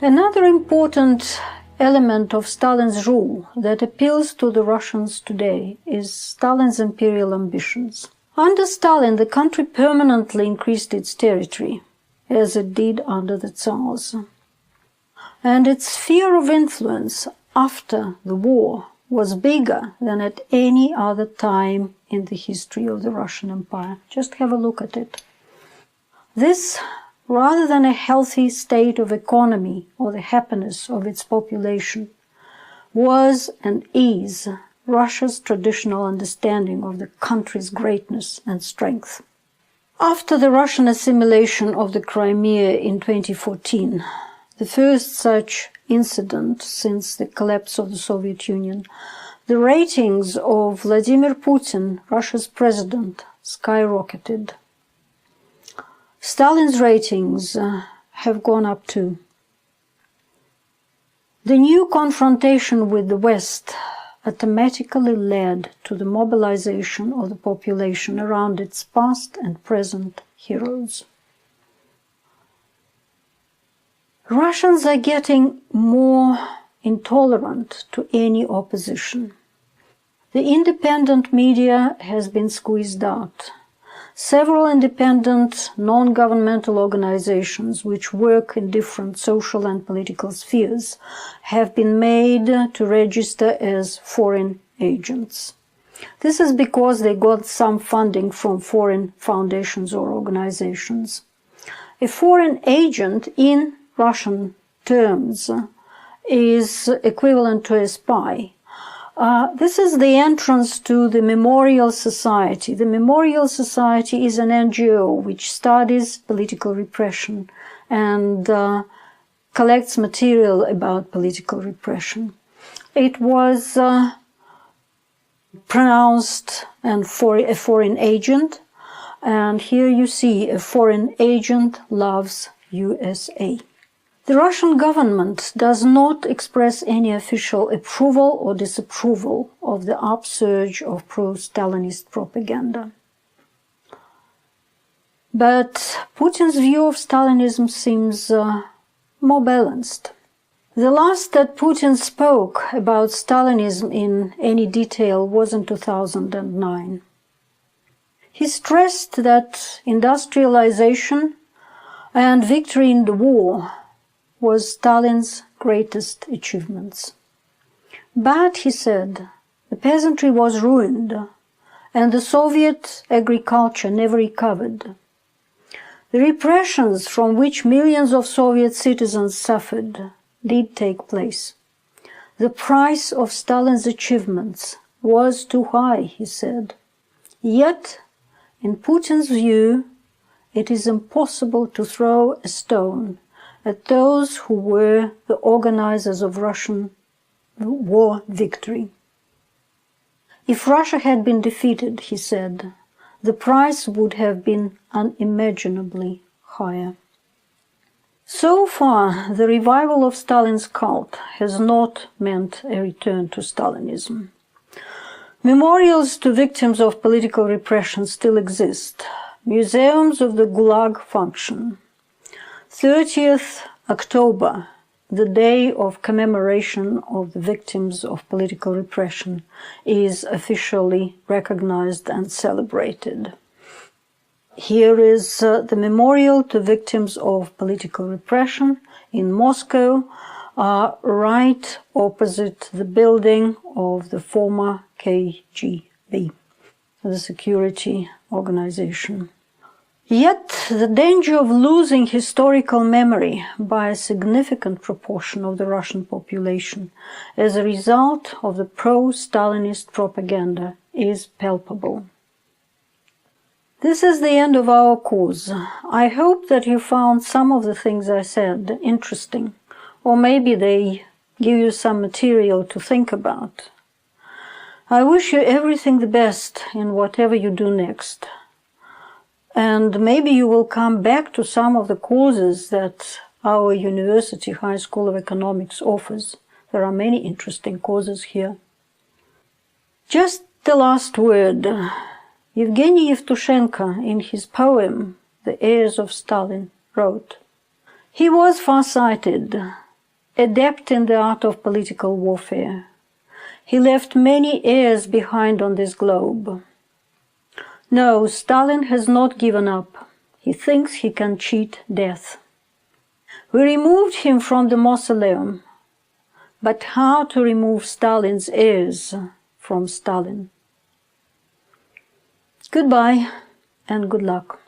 Another important element of Stalin's rule that appeals to the Russians today is Stalin's imperial ambitions. Under Stalin, the country permanently increased its territory, as it did under the Tsars. And its sphere of influence after the war was bigger than at any other time in the history of the Russian Empire. Just have a look at it. This, rather than a healthy state of economy or the happiness of its population, was and is Russia's traditional understanding of the country's greatness and strength. After the Russian assimilation of the Crimea in 2014, the first such incident since the collapse of the Soviet Union, the ratings of Vladimir Putin, Russia's president, skyrocketed. Stalin's ratings have gone up too. The new confrontation with the West automatically led to the mobilization of the population around its past and present heroes. Russians are getting more intolerant to any opposition. The independent media has been squeezed out. Several independent, non-governmental organizations which work in different social and political spheres have been made to register as foreign agents. This is because they got some funding from foreign foundations or organizations. A foreign agent in Russian terms is equivalent to a spy. This is the entrance to the Memorial Society. The Memorial Society is an NGO which studies political repression and collects material about political repression. It was pronounced and for a foreign agent, and here you see a foreign agent loves USA. The Russian government does not express any official approval or disapproval of the upsurge of pro-Stalinist propaganda. But Putin's view of Stalinism seems more balanced. The last that Putin spoke about Stalinism in any detail was in 2009. He stressed that industrialization and victory in the war was Stalin's greatest achievements. But, he said, the peasantry was ruined and the Soviet agriculture never recovered. The repressions from which millions of Soviet citizens suffered did take place. The price of Stalin's achievements was too high, he said. Yet, in Putin's view, it is impossible to throw a stone at those who were the organizers of Russian war victory. If Russia had been defeated, he said, the price would have been unimaginably higher. So far, the revival of Stalin's cult has not meant a return to Stalinism. Memorials to victims of political repression still exist. Museums of the Gulag function. 30th October, the day of commemoration of the victims of political repression, is officially recognized and celebrated. Here is the memorial to victims of political repression in Moscow, right opposite the building of the former KGB, the security organization. Yet, the danger of losing historical memory by a significant proportion of the Russian population as a result of the pro-Stalinist propaganda is palpable. This is the end of our course. I hope that you found some of the things I said interesting, or maybe they give you some material to think about. I wish you everything the best in whatever you do next. And maybe you will come back to some of the courses that our University High School of Economics offers. There are many interesting courses here. Just the last word. Evgeny Yevtushenko, in his poem, The Heirs of Stalin, wrote, "He was far-sighted. adept in the art of political warfare. He left many heirs behind on this globe. No, Stalin has not given up. He thinks he can cheat death. We removed him from the mausoleum. But how to remove Stalin's heirs from Stalin? Goodbye and good luck.